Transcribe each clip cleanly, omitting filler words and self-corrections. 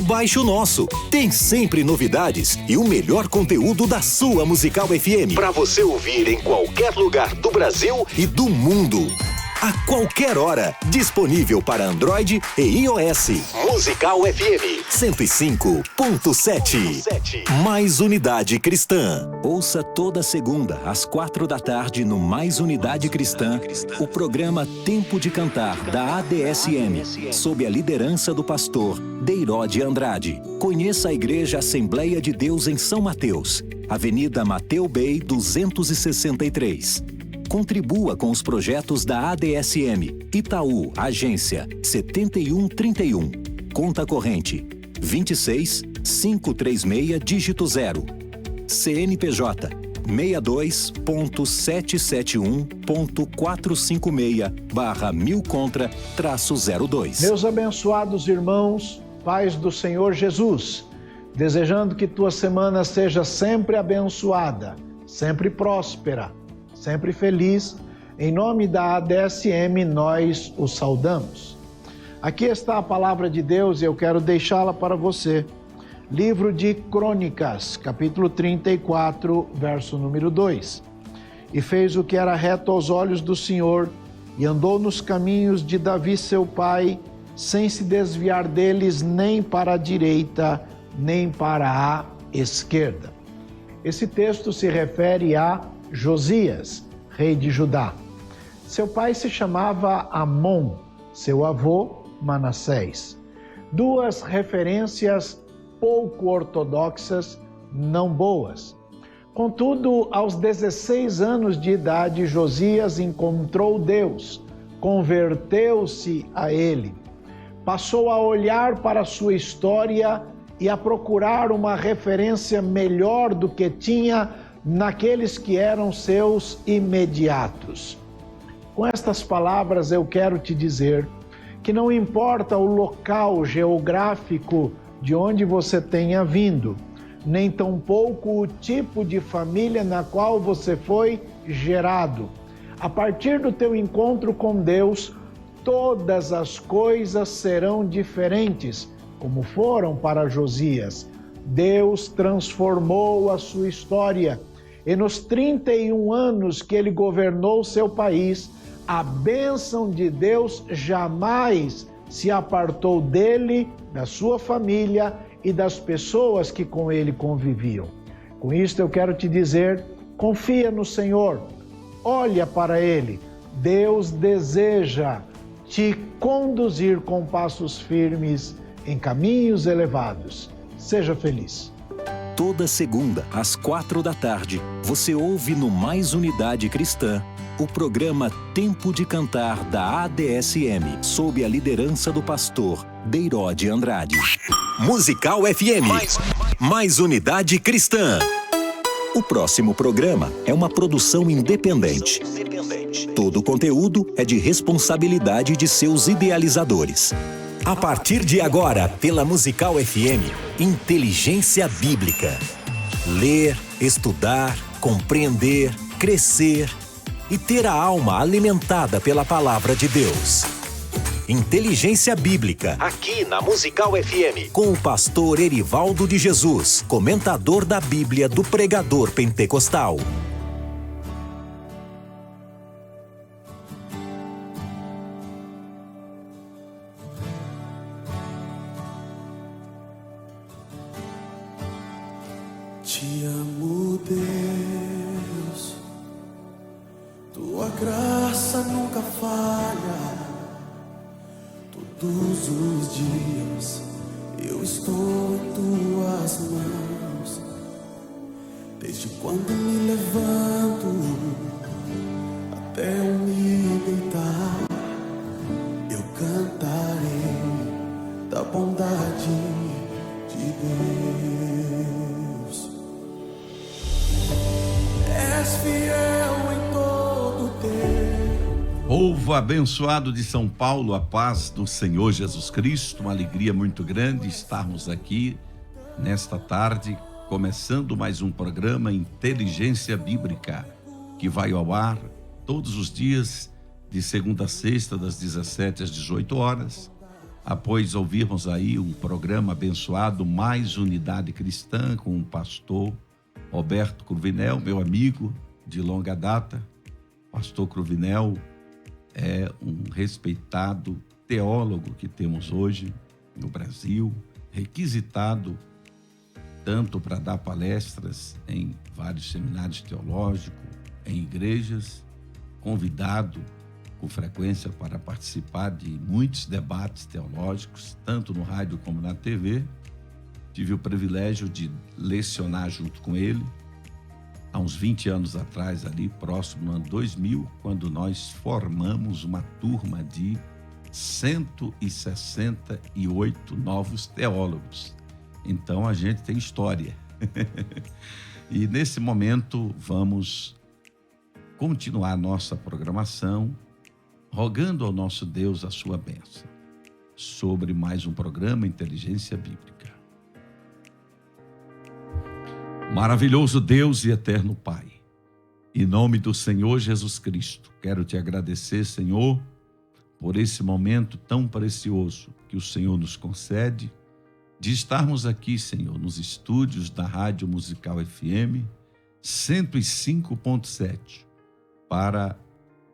baixe o nosso. Tem sempre novidades e o melhor conteúdo da sua Musical FM para você ouvir em qualquer lugar do Brasil e do mundo. A qualquer hora, disponível para Android e iOS. Musical FM 105.7. Mais Unidade Cristã. Ouça toda segunda às 4h no Mais Unidade Cristã, o programa Tempo de Cantar da ADSM, sob a liderança do pastor Deirode Andrade. Conheça a Igreja Assembleia de Deus em São Mateus, Avenida Mateu Bey 263. Contribua com os projetos da ADSM, Itaú, agência 7131, conta corrente 26 536 dígito 0, CNPJ 62.751.456/1000-02. Meus abençoados irmãos, paz do Senhor Jesus, desejando que tua semana seja sempre abençoada, sempre próspera, sempre feliz. Em nome da ADSM, nós o saudamos. Aqui está a palavra de Deus e eu quero deixá-la para você. Livro de Crônicas, capítulo 34, verso número 2. E fez o que era reto aos olhos do Senhor, e andou nos caminhos de Davi seu pai, sem se desviar deles nem para a direita, nem para a esquerda. Esse texto se refere a Josias, rei de Judá. Seu pai se chamava Amon, seu avô Manassés. Duas referências pouco ortodoxas, não boas. Contudo, aos 16 anos de idade, Josias encontrou Deus, converteu-se a ele. Passou a olhar para a sua história e a procurar uma referência melhor do que tinha naqueles que eram seus imediatos. Com estas palavras eu quero te dizer que não importa o local geográfico de onde você tenha vindo, nem tampouco o tipo de família na qual você foi gerado. A partir do teu encontro com Deus, todas as coisas serão diferentes, como foram para Josias. Deus transformou a sua história. E nos 31 anos que ele governou seu país, a bênção de Deus jamais se apartou dele, da sua família e das pessoas que com ele conviviam. Com isto eu quero te dizer, confia no Senhor, olha para ele. Deus deseja te conduzir com passos firmes em caminhos elevados. Seja feliz. Toda segunda, às 4h, você ouve no Mais Unidade Cristã o programa Tempo de Cantar da ADSM, sob a liderança do pastor Deirode Andrade. Musical FM, Mais Unidade Cristã. O próximo programa é uma produção independente. Todo o conteúdo é de responsabilidade de seus idealizadores. A partir de agora, pela Musical FM, Inteligência Bíblica. Ler, estudar, compreender, crescer e ter a alma alimentada pela Palavra de Deus. Inteligência Bíblica, aqui na Musical FM, com o pastor Erivaldo de Jesus, comentador da Bíblia do Pregador Pentecostal. Te amo, Deus, tua graça nunca falha. Todos os dias eu estou em tuas mãos. Desde quando me levanto até eu me deitar, eu cantarei da bondade de Deus. És fiel em todo tempo. Povo abençoado de São Paulo, a paz do Senhor Jesus Cristo, uma alegria muito grande estarmos aqui nesta tarde, começando mais um programa Inteligência Bíblica, que vai ao ar todos os dias, de segunda a sexta, das 17 às 18 horas, após ouvirmos aí um programa abençoado, Mais Unidade Cristã, com o pastor Roberto Cruvinel, meu amigo de longa data. Pastor Cruvinel é um respeitado teólogo que temos hoje no Brasil, requisitado tanto para dar palestras em vários seminários teológicos, em igrejas, convidado com frequência para participar de muitos debates teológicos, tanto no rádio como na TV. Tive o privilégio de lecionar junto com ele, há uns 20 anos atrás, ali próximo no ano 2000, quando nós formamos uma turma de 168 novos teólogos. Então a gente tem história. E nesse momento vamos continuar nossa programação, rogando ao nosso Deus a sua bênção, sobre mais um programa Inteligência Bíblica. Maravilhoso Deus e eterno Pai, em nome do Senhor Jesus Cristo, quero te agradecer, Senhor, por esse momento tão precioso que o Senhor nos concede, de estarmos aqui, Senhor, nos estúdios da Rádio Musical FM 105.7, para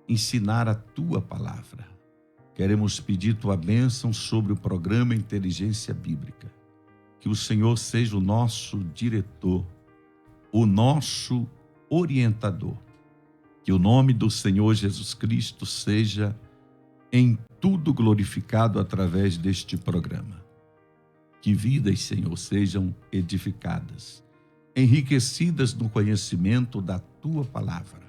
ensinar a Tua palavra. Queremos pedir Tua bênção sobre o programa Inteligência Bíblica. Que o Senhor seja o nosso diretor, o nosso orientador. Que o nome do Senhor Jesus Cristo seja em tudo glorificado através deste programa. Que vidas, Senhor, sejam edificadas, enriquecidas no conhecimento da Tua palavra.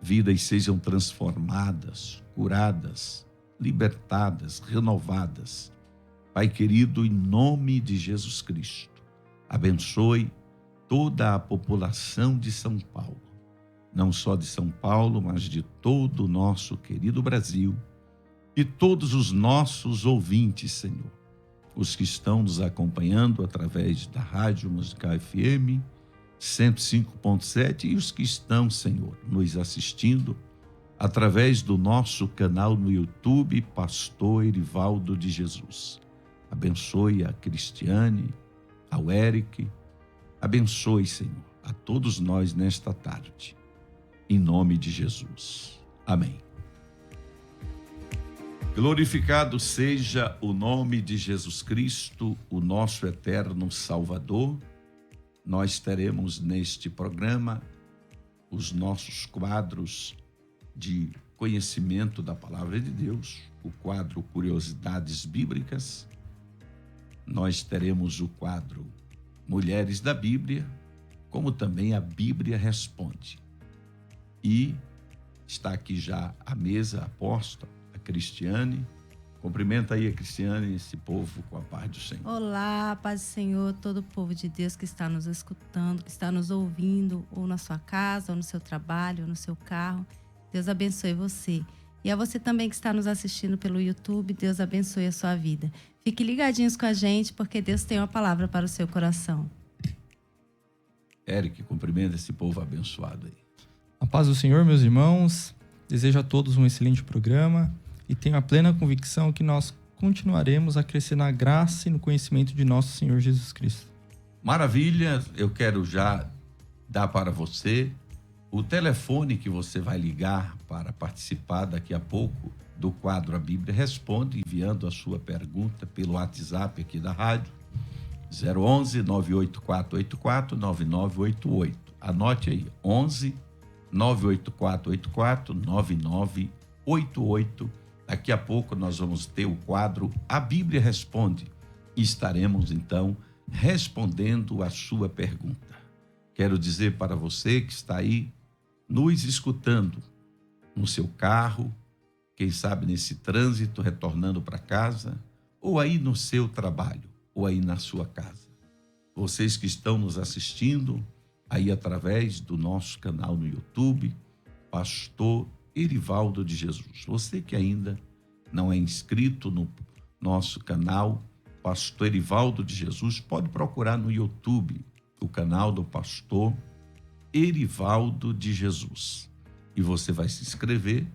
Vidas sejam transformadas, curadas, libertadas, renovadas. Pai querido, em nome de Jesus Cristo, abençoe toda a população de São Paulo, não só de São Paulo, mas de todo o nosso querido Brasil, e todos os nossos ouvintes, Senhor, os que estão nos acompanhando através da Rádio Musical FM 105.7 e os que estão, Senhor, nos assistindo através do nosso canal no YouTube, Pastor Erivaldo de Jesus. Abençoe a Cristiane, ao Eric, abençoe, Senhor, a todos nós nesta tarde, em nome de Jesus. Amém. Glorificado seja o nome de Jesus Cristo, o nosso eterno Salvador. Nós teremos neste programa os nossos quadros de conhecimento da Palavra de Deus, o quadro Curiosidades Bíblicas. Nós teremos o quadro Mulheres da Bíblia, como também a Bíblia Responde. E está aqui já a mesa aposta, a Cristiane. Cumprimenta aí a Cristiane, esse povo, com a paz do Senhor. Olá, paz do Senhor, todo o povo de Deus que está nos escutando, que está nos ouvindo, ou na sua casa, ou no seu trabalho, ou no seu carro. Deus abençoe você. E a você também que está nos assistindo pelo YouTube, Deus abençoe a sua vida. Fique ligadinhos com a gente, porque Deus tem uma palavra para o seu coração. Eric, cumprimenta esse povo abençoado aí. A paz do Senhor, meus irmãos. Desejo a todos um excelente programa e tenho a plena convicção que nós continuaremos a crescer na graça e no conhecimento de nosso Senhor Jesus Cristo. Maravilha, eu quero já dar para você o telefone que você vai ligar para participar daqui a pouco do quadro A Bíblia Responde, enviando a sua pergunta pelo WhatsApp aqui da rádio, 011-98484-9988. Anote aí, 11-98484-9988. Daqui a pouco nós vamos ter o quadro A Bíblia Responde e estaremos então respondendo a sua pergunta. Quero dizer para você que está aí nos escutando no seu carro, quem sabe nesse trânsito retornando para casa, ou aí no seu trabalho, ou aí na sua casa. Vocês que estão nos assistindo aí através do nosso canal no YouTube, Pastor Erivaldo de Jesus. Você que ainda não é inscrito no nosso canal, Pastor Erivaldo de Jesus, pode procurar no YouTube o canal do Pastor Erivaldo de Jesus. E você vai se inscrever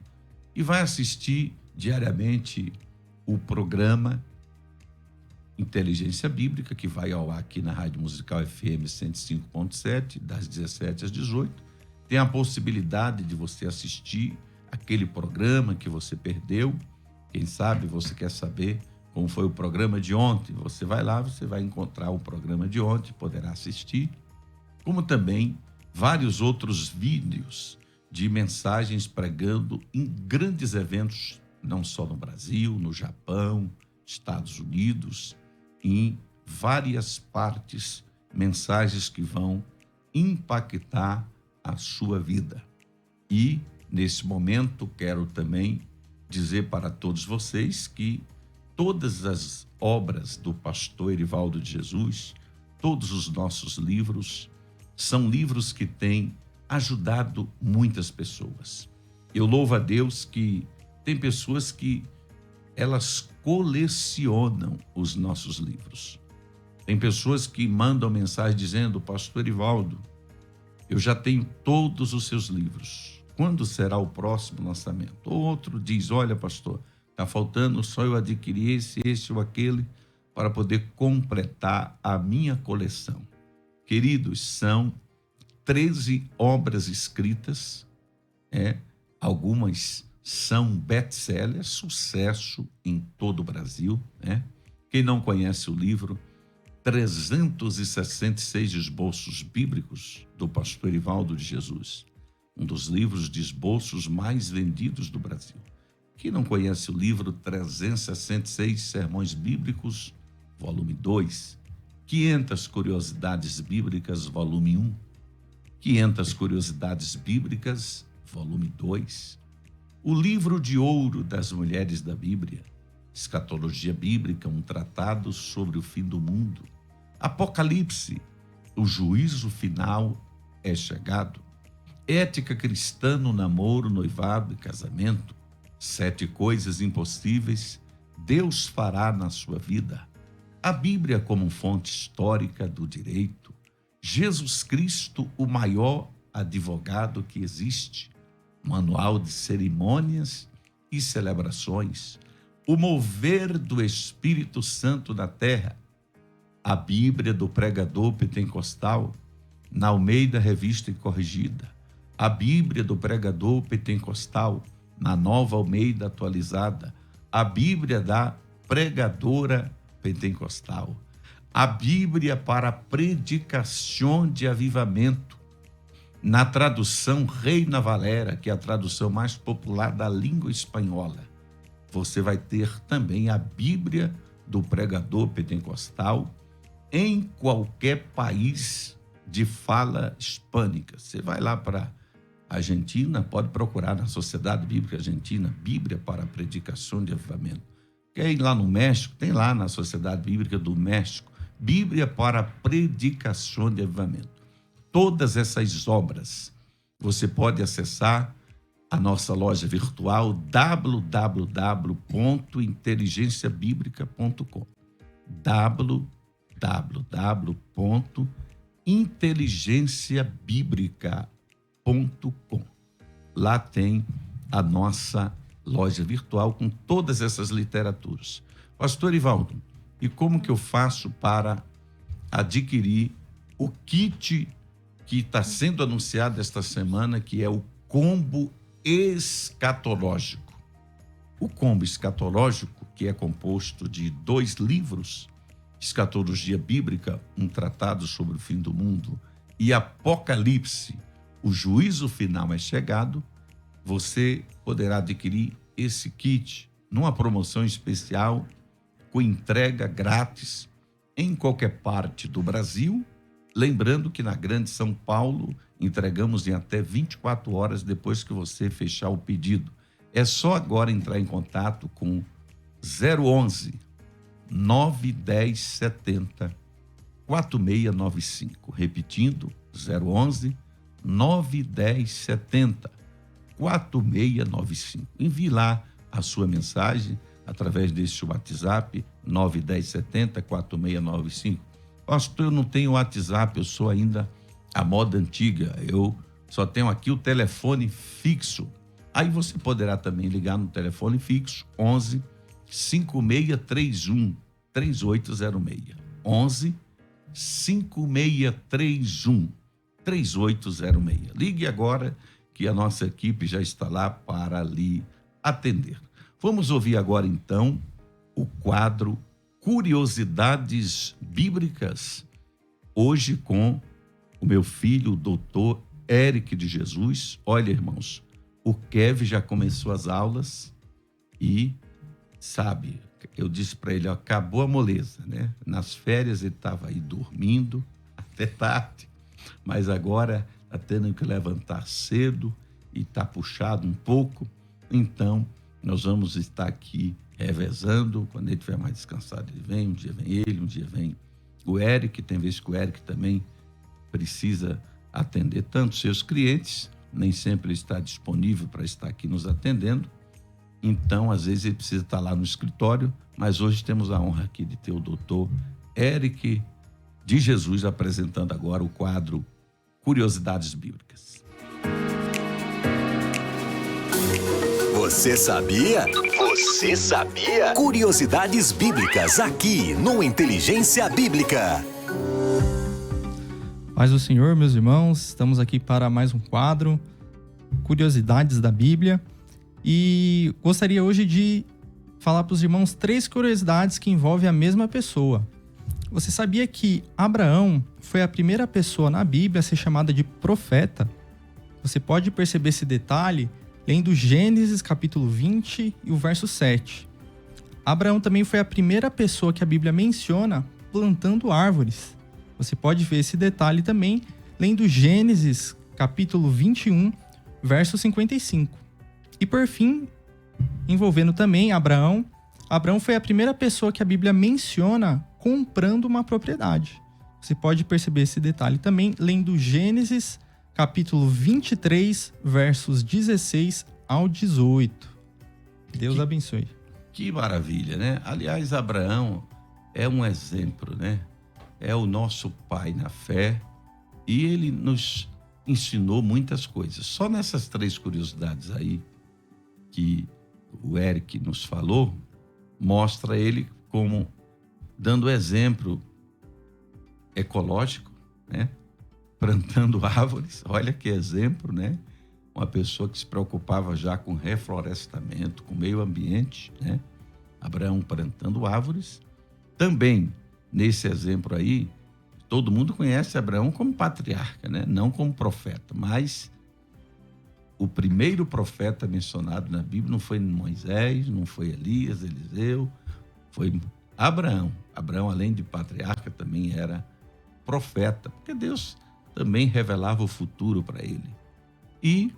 e vai assistir diariamente o programa Inteligência Bíblica, que vai ao ar aqui na Rádio Musical FM 105.7, das 17 às 18. Tem a possibilidade de você assistir aquele programa que você perdeu. Quem sabe você quer saber como foi o programa de ontem. Você vai lá, você vai encontrar o programa de ontem, poderá assistir. Como também vários outros vídeos de mensagens pregando em grandes eventos, não só no Brasil, no Japão, Estados Unidos, em várias partes, mensagens que vão impactar a sua vida. E, nesse momento, quero também dizer para todos vocês que todas as obras do pastor Erivaldo de Jesus, todos os nossos livros, são livros que têm ajudado muitas pessoas. Eu louvo a Deus que tem pessoas que elas colecionam os nossos livros. Tem pessoas que mandam mensagem dizendo: pastor Erivaldo, eu já tenho todos os seus livros. Quando será o próximo lançamento? Outro diz: olha, pastor, está faltando só eu adquirir esse ou aquele para poder completar a minha coleção. Queridos, são 13 obras escritas, algumas são best-sellers, sucesso em todo o Brasil. Quem não conhece o livro 366 Esboços Bíblicos, do pastor Erivaldo de Jesus, um dos livros de esboços mais vendidos do Brasil. Quem não conhece o livro 366 Sermões Bíblicos, volume 2, 500 Curiosidades Bíblicas, volume 1, 500 Curiosidades Bíblicas, volume 2, o livro de ouro das mulheres da Bíblia, Escatologia Bíblica, um tratado sobre o fim do mundo, Apocalipse, o juízo final é chegado, Ética cristã no namoro, noivado e casamento, 7 coisas impossíveis Deus fará na sua vida, a Bíblia como fonte histórica do direito, Jesus Cristo, o maior advogado que existe, manual de cerimônias e celebrações, o mover do Espírito Santo na terra, a Bíblia do pregador pentecostal, na Almeida Revista e Corrigida, a Bíblia do pregador pentecostal, na Nova Almeida Atualizada, a Bíblia da pregadora pentecostal, a Bíblia para a predicação de avivamento, na tradução Reina Valera, que é a tradução mais popular da língua espanhola. Você vai ter também a Bíblia do pregador pentecostal em qualquer país de fala hispânica. Você vai lá para a Argentina, pode procurar na Sociedade Bíblica Argentina, Bíblia para a Predicação de Avivamento. Quer ir lá no México? Tem lá na Sociedade Bíblica do México, Bíblia para a Predicação de Avivamento. Todas essas obras você pode acessar a nossa loja virtual www.inteligenciabiblica.com www.inteligenciabiblica.com. Lá tem a nossa loja virtual com todas essas literaturas. Pastor Erivaldo, e como que eu faço para adquirir o kit que está sendo anunciado esta semana, que é o combo escatológico? O combo escatológico, que é composto de 2 livros, Escatologia Bíblica, um tratado sobre o fim do mundo, e Apocalipse, o juízo final é chegado, você poderá adquirir esse kit numa promoção especial com entrega grátis em qualquer parte do Brasil. Lembrando que na Grande São Paulo entregamos em até 24 horas depois que você fechar o pedido. É só agora entrar em contato com 011 910 70 4695. Repetindo, 011 910 70 4695. Envie lá a sua mensagem através desse WhatsApp 910 70 4695. Pastor, eu não tenho WhatsApp, eu sou ainda a moda antiga, eu só tenho aqui o telefone fixo. Aí você poderá também ligar no telefone fixo 11 5631 3806. 11 5631 3806. Ligue agora que a nossa equipe já está lá para lhe atender. Vamos ouvir agora então o quadro Curiosidades Bíblicas, hoje com o meu filho, o doutor Eric de Jesus. Olha, irmãos, o Kevin já começou as aulas e, sabe, eu disse para ele, ó, acabou a moleza, né? Nas férias ele estava aí dormindo até tarde, mas agora está tendo que levantar cedo e está puxado um pouco. Então, nós vamos estar aqui revezando. Quando ele estiver mais descansado, ele vem. Um dia vem ele, um dia vem o Eric. Tem vezes que o Eric também precisa atender tanto seus clientes, nem sempre ele está disponível para estar aqui nos atendendo. Então, às vezes, ele precisa estar lá no escritório, mas hoje temos a honra aqui de ter o doutor Eric de Jesus apresentando agora o quadro Curiosidades Bíblicas. Você sabia? Você sabia? Curiosidades Bíblicas aqui no Inteligência Bíblica. Paz do Senhor, meus irmãos, estamos aqui para mais um quadro, Curiosidades da Bíblia. E gostaria hoje de falar para os irmãos 3 curiosidades que envolvem a mesma pessoa. Você sabia que Abraão foi a primeira pessoa na Bíblia a ser chamada de profeta? Você pode perceber esse detalhe lendo Gênesis capítulo 20 e o verso 7. Abraão também foi a primeira pessoa que a Bíblia menciona plantando árvores. Você pode ver esse detalhe também lendo Gênesis capítulo 21, verso 55. E por fim, envolvendo também Abraão foi a primeira pessoa que a Bíblia menciona comprando uma propriedade. Você pode perceber esse detalhe também lendo Gênesis capítulo 23, versos 16 ao 18. Deus abençoe. Que maravilha, né? Aliás, Abraão é um exemplo, né? É o nosso pai na fé e ele nos ensinou muitas coisas. Só nessas 3 curiosidades aí que o Eric nos falou, mostra ele como dando exemplo ecológico, né? Plantando árvores, olha que exemplo, né? Uma pessoa que se preocupava já com reflorestamento, com meio ambiente, né? Abraão plantando árvores. Também, nesse exemplo aí, todo mundo conhece Abraão como patriarca, né? Não como profeta, mas o primeiro profeta mencionado na Bíblia não foi Moisés, não foi Elias, Eliseu, foi Abraão. Abraão, além de patriarca, também era profeta, porque Deus também revelava o futuro para ele. E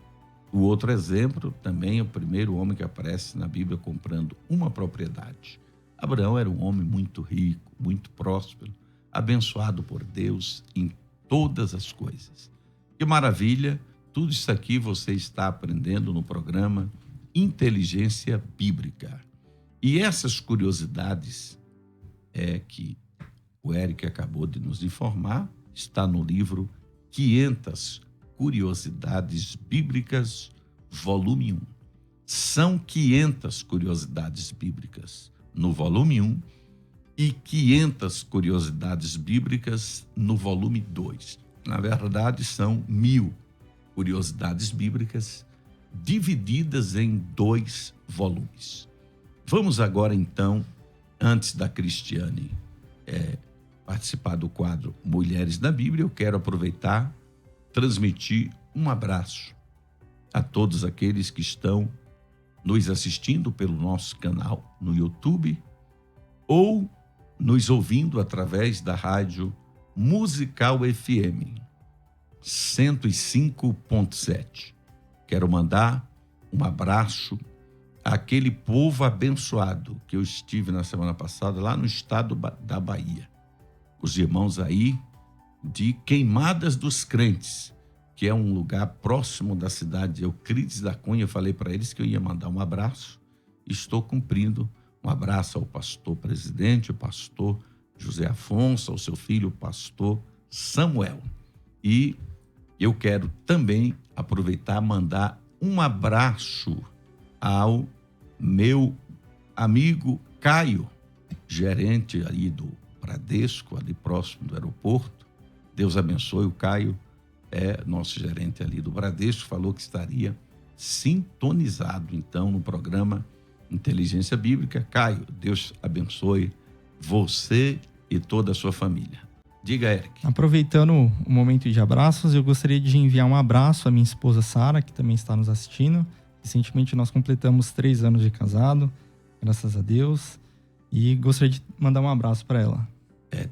o outro exemplo, também o primeiro homem que aparece na Bíblia comprando uma propriedade. Abraão era um homem muito rico, muito próspero, abençoado por Deus em todas as coisas. Que maravilha! Tudo isso aqui você está aprendendo no programa Inteligência Bíblica. E essas curiosidades que o Eric acabou de nos informar, está no livro 500 Curiosidades Bíblicas, volume 1. São 500 curiosidades bíblicas no volume 1 e 500 curiosidades bíblicas no volume 2. Na verdade, são 1000 curiosidades bíblicas divididas em 2 volumes. Vamos agora, então, antes da Cristiane participar do quadro Mulheres na Bíblia, eu quero aproveitar, transmitir um abraço a todos aqueles que estão nos assistindo pelo nosso canal no YouTube ou nos ouvindo através da rádio Musical FM 105.7. Quero mandar um abraço àquele povo abençoado que eu estive na semana passada lá no estado da Bahia. Os irmãos aí de Queimadas dos Crentes, que é um lugar próximo da cidade de Euclides da Cunha. Eu falei para eles que eu ia mandar um abraço. Estou cumprindo. Um abraço ao pastor presidente, o pastor José Afonso, ao seu filho, o pastor Samuel. E eu quero também aproveitar e mandar um abraço ao meu amigo Caio gerente ali do Bradesco, ali próximo do aeroporto. Deus abençoe, o Caio é nosso gerente ali do Bradesco, falou que estaria sintonizado, então, no programa Inteligência Bíblica. Caio, Deus abençoe você e toda a sua família. Diga, Eric. Aproveitando o momento de abraços, eu gostaria de enviar um abraço à minha esposa Sara, que também está nos assistindo. Recentemente nós completamos 3 anos de casado, graças a Deus, e gostaria de mandar um abraço para ela.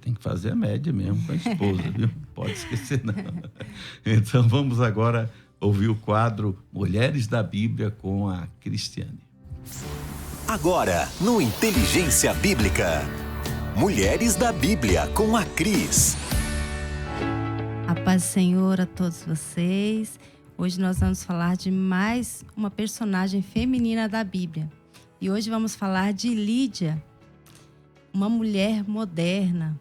Tem que fazer a média mesmo com a esposa, viu? Pode esquecer não. Então vamos agora ouvir o quadro Mulheres da Bíblia com a Cristiane. Agora, no Inteligência Bíblica, Mulheres da Bíblia com a Cris. A paz do Senhor a todos vocês. Hoje nós vamos falar de mais uma personagem feminina da Bíblia. E hoje vamos falar de Lídia, uma mulher moderna.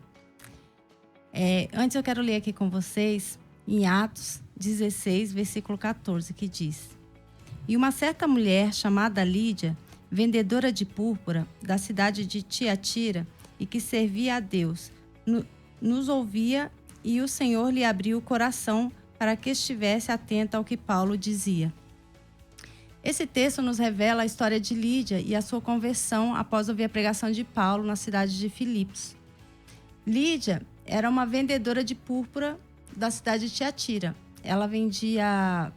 Antes eu quero ler aqui com vocês em Atos 16, versículo 14, que diz: E uma certa mulher chamada Lídia, vendedora de púrpura da cidade de Tiatira e que servia a Deus, nos ouvia, e o Senhor lhe abriu o coração para que estivesse atenta ao que Paulo dizia. Esse texto nos revela a história de Lídia e a sua conversão após ouvir a pregação de Paulo na cidade de Filipos. Lídia era uma vendedora de púrpura da cidade de Tiatira. Ela vendia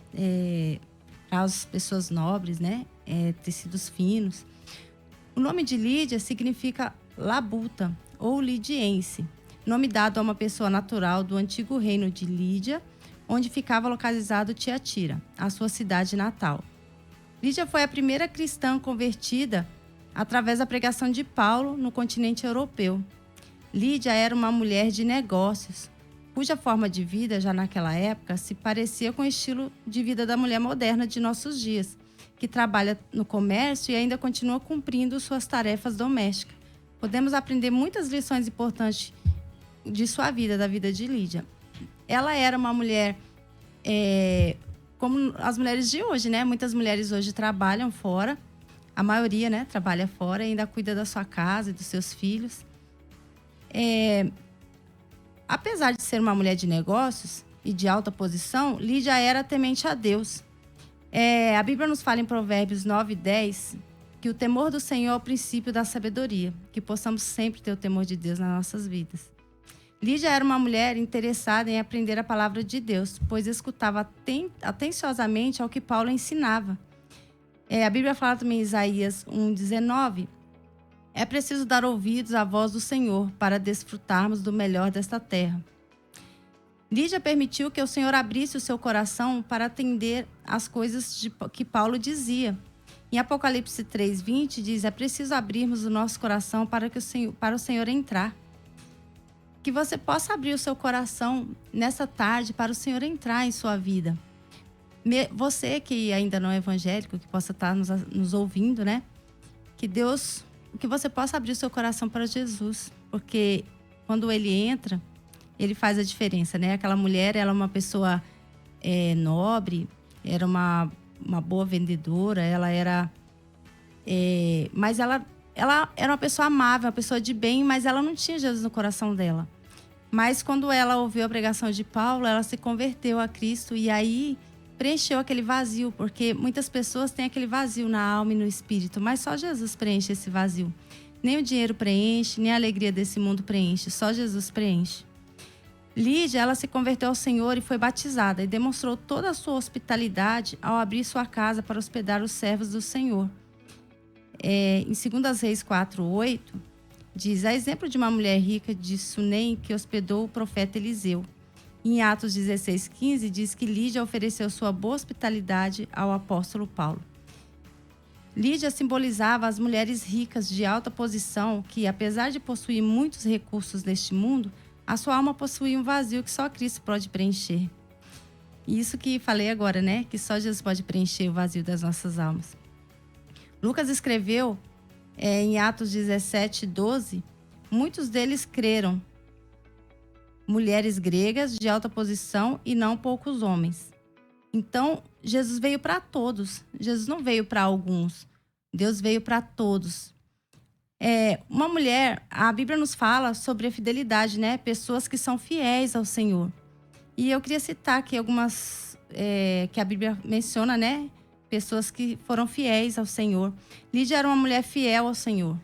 para as pessoas nobres, né? Tecidos finos. O nome de Lídia significa labuta ou lidiense, nome dado a uma pessoa natural do antigo reino de Lídia, onde ficava localizado Tiatira, a sua cidade natal. Lídia foi a primeira cristã convertida através da pregação de Paulo no continente europeu. Lídia era uma mulher de negócios, cuja forma de vida, já naquela época, se parecia com o estilo de vida da mulher moderna de nossos dias, que trabalha no comércio e ainda continua cumprindo suas tarefas domésticas. Podemos aprender muitas lições importantes de sua vida, da vida de Lídia. Ela era uma mulher, como as mulheres de hoje, né? Muitas mulheres hoje trabalham fora, a maioria, né, trabalha fora e ainda cuida da sua casa e dos seus filhos. Apesar de ser uma mulher de negócios e de alta posição, Lídia era temente a Deus. A Bíblia nos fala em Provérbios 9:10 que o temor do Senhor é o princípio da sabedoria, que possamos sempre ter o temor de Deus nas nossas vidas. Lídia era uma mulher interessada em aprender a palavra de Deus, pois escutava atenciosamente ao que Paulo ensinava. A Bíblia fala também em Isaías 1:19, é preciso dar ouvidos à voz do Senhor para desfrutarmos do melhor desta terra. Lídia permitiu que o Senhor abrisse o seu coração para atender às coisas que Paulo dizia. Em Apocalipse 3:20 diz, é preciso abrirmos o nosso coração para o Senhor entrar. Que você possa abrir o seu coração nessa tarde para o Senhor entrar em sua vida. Você que ainda não é evangélico, que possa estar nos ouvindo, né? Que você possa abrir o seu coração para Jesus, porque quando Ele entra, Ele faz a diferença, né? Aquela mulher, ela é uma pessoa nobre, era uma boa vendedora, ela era... mas ela era uma pessoa amável, uma pessoa de bem, mas ela não tinha Jesus no coração dela. Mas quando ela ouviu a pregação de Paulo, ela se converteu a Cristo e aí preencheu aquele vazio, porque muitas pessoas têm aquele vazio na alma e no espírito, mas só Jesus preenche esse vazio. Nem o dinheiro preenche, nem a alegria desse mundo preenche, só Jesus preenche. Lídia, ela se converteu ao Senhor e foi batizada e demonstrou toda a sua hospitalidade ao abrir sua casa para hospedar os servos do Senhor. Em 2 Reis 4:8, diz, a exemplo de uma mulher rica de Sunem que hospedou o profeta Eliseu. Em Atos 16:15, diz que Lídia ofereceu sua boa hospitalidade ao apóstolo Paulo. Lídia simbolizava as mulheres ricas de alta posição que, apesar de possuir muitos recursos neste mundo, a sua alma possuía um vazio que só Cristo pode preencher. Isso que falei agora, né? Que só Jesus pode preencher o vazio das nossas almas. Lucas escreveu em Atos 17:12, muitos deles creram, mulheres gregas de alta posição e não poucos homens. Então, Jesus veio para todos. Jesus não veio para alguns. Deus veio para todos. Uma mulher, a Bíblia nos fala sobre a fidelidade, né? Pessoas que são fiéis ao Senhor. E eu queria citar aqui algumas que a Bíblia menciona, né? Pessoas que foram fiéis ao Senhor. Lídia era uma mulher fiel ao Senhor.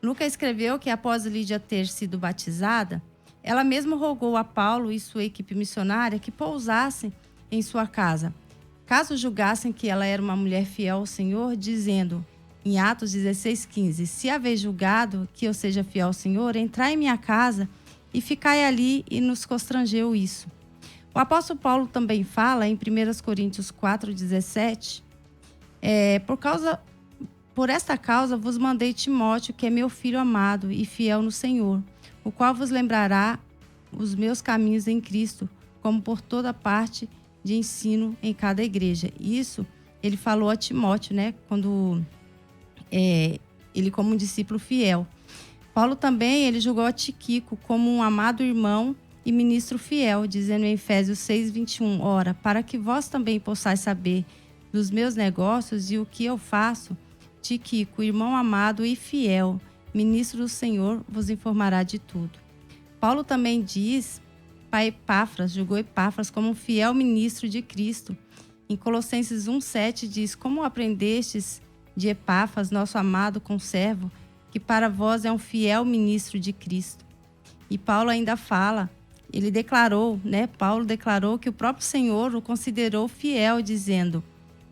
Lucas escreveu que após Lídia ter sido batizada, ela mesma rogou a Paulo e sua equipe missionária que pousassem em sua casa, caso julgassem que ela era uma mulher fiel ao Senhor, dizendo em Atos 16:15, se haver julgado que eu seja fiel ao Senhor, entrai em minha casa e ficai ali, e nos constrangeu isso. O apóstolo Paulo também fala em 1 Coríntios 4:17, por esta causa vos mandei Timóteo, que é meu filho amado e fiel no Senhor, o qual vos lembrará os meus caminhos em Cristo, como por toda parte de ensino em cada igreja. Isso ele falou a Timóteo, né? Quando ele como um discípulo fiel. Paulo também, ele julgou a Tíquico como um amado irmão e ministro fiel, dizendo em Efésios 6:21, ora, para que vós também possais saber dos meus negócios e o que eu faço, Tíquico, irmão amado e fiel, ministro do Senhor, vos informará de tudo. Paulo também diz para Epáfras, julgou Epáfras como um fiel ministro de Cristo. Em Colossenses 1:7 diz, como aprendestes de Epáfras, nosso amado conservo, que para vós é um fiel ministro de Cristo. E Paulo ainda fala, Paulo declarou que o próprio Senhor o considerou fiel, dizendo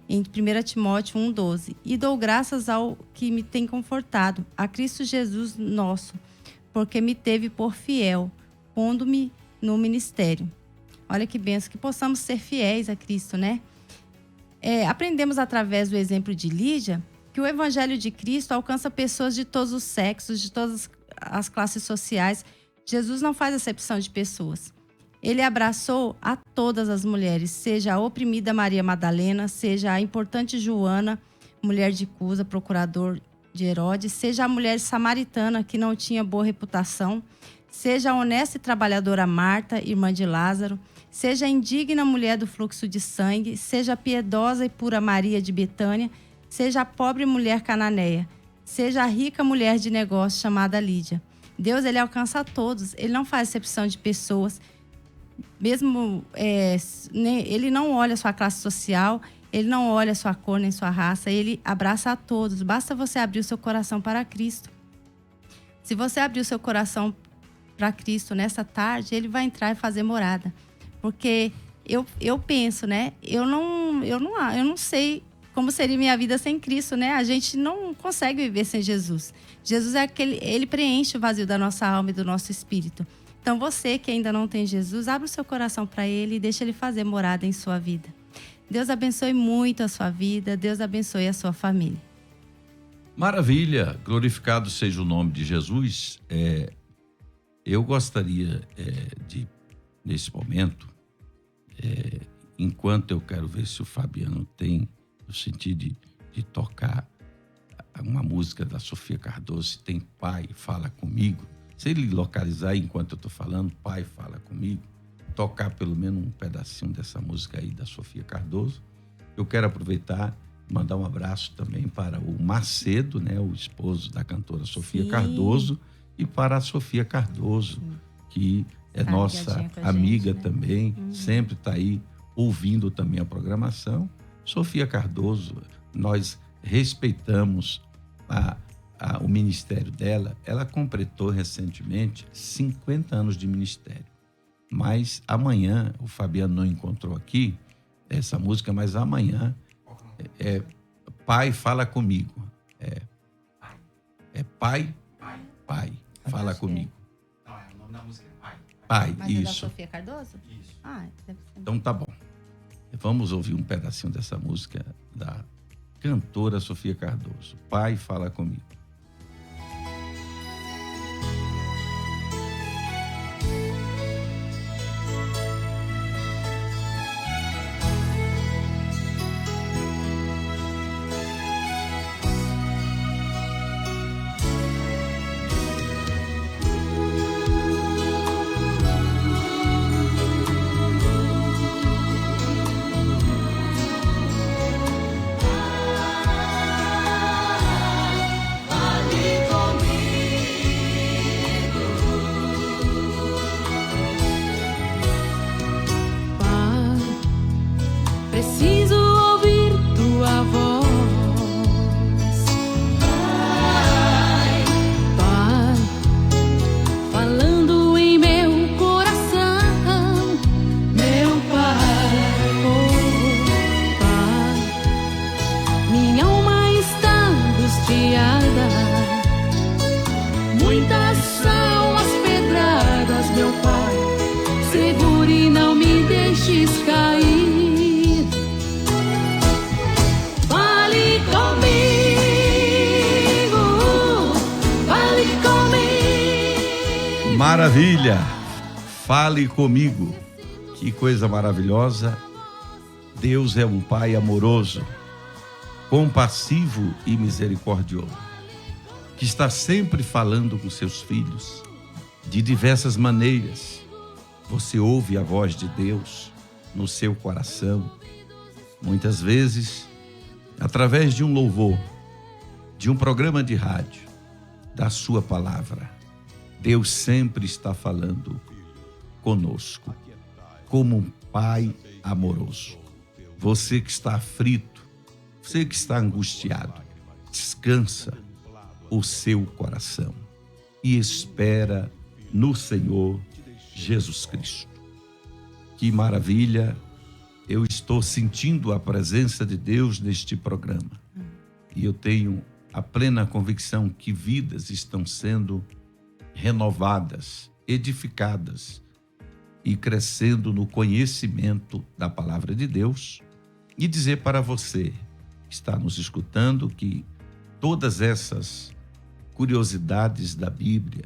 em 1 Timóteo 1:12, e dou graças ao que me tem confortado, a Cristo Jesus nosso, porque me teve por fiel, pondo-me no ministério. Olha que benção, que possamos ser fiéis a Cristo, né? Aprendemos através do exemplo de Lídia que o Evangelho de Cristo alcança pessoas de todos os sexos, de todas as classes sociais. Jesus não faz acepção de pessoas. Ele abraçou a todas as mulheres, seja a oprimida Maria Madalena, seja a importante Joana, mulher de Cusa, procurador de Herodes, seja a mulher samaritana que não tinha boa reputação, seja a honesta e trabalhadora Marta, irmã de Lázaro, seja a indigna mulher do fluxo de sangue, seja a piedosa e pura Maria de Betânia, seja a pobre mulher cananeia, seja a rica mulher de negócio chamada Lídia. Deus, ele alcança a todos, ele não faz acepção de pessoas, mesmo ele não olha a sua classe social, ele não olha a sua cor nem sua raça, ele abraça a todos. Basta você abrir o seu coração para Cristo. Se você abrir o seu coração para Cristo nessa tarde, ele vai entrar e fazer morada. Porque eu penso, né? Eu não sei como seria minha vida sem Cristo, né? A gente não consegue viver sem Jesus. Jesus é ele preenche o vazio da nossa alma e do nosso espírito. Então você que ainda não tem Jesus, abre o seu coração para ele e deixa ele fazer morada em sua vida. Deus abençoe muito a sua vida, Deus abençoe a sua família. Maravilha, glorificado seja o nome de Jesus. Eu gostaria de, nesse momento, enquanto eu quero ver se o Fabiano tem o sentido de tocar uma música da Sofia Cardoso, se tem Pai, Fala Comigo. Se ele localizar enquanto eu estou falando, Pai, Fala Comigo, tocar pelo menos um pedacinho dessa música aí da Sofia Cardoso. Eu quero aproveitar e mandar um abraço também para o Macedo, né, o esposo da cantora Sofia Cardoso, e para a Sofia Cardoso, que é nossa amiga, gente, né? Também, sempre está aí ouvindo também a programação. Sofia Cardoso, nós respeitamos o ministério dela. Ela completou recentemente 50 anos de ministério. Mas amanhã, o Fabiano não encontrou aqui essa música, mas amanhã Pai, Fala Comigo. Pai, Fala Comigo. Não, o nome da música é Pai. Pai, mas isso. É da Sofia Cardoso? Isso. Deve ser. Então tá bom. Vamos ouvir um pedacinho dessa música da cantora Sofia Cardoso. Pai, Fala Comigo. Vai Maravilha! Fale comigo. Que coisa maravilhosa. Deus é um Pai amoroso, compassivo e misericordioso, que está sempre falando com seus filhos de diversas maneiras. Você ouve a voz de Deus no seu coração, muitas vezes através de um louvor, de um programa de rádio, da sua palavra. Deus sempre está falando conosco, como um Pai amoroso. Você que está aflito, você que está angustiado, descansa o seu coração e espera no Senhor Jesus Cristo. Que maravilha! Eu estou sentindo a presença de Deus neste programa. E eu tenho a plena convicção que vidas estão sendo renovadas, edificadas e crescendo no conhecimento da palavra de Deus. E dizer para você que está nos escutando que todas essas curiosidades da Bíblia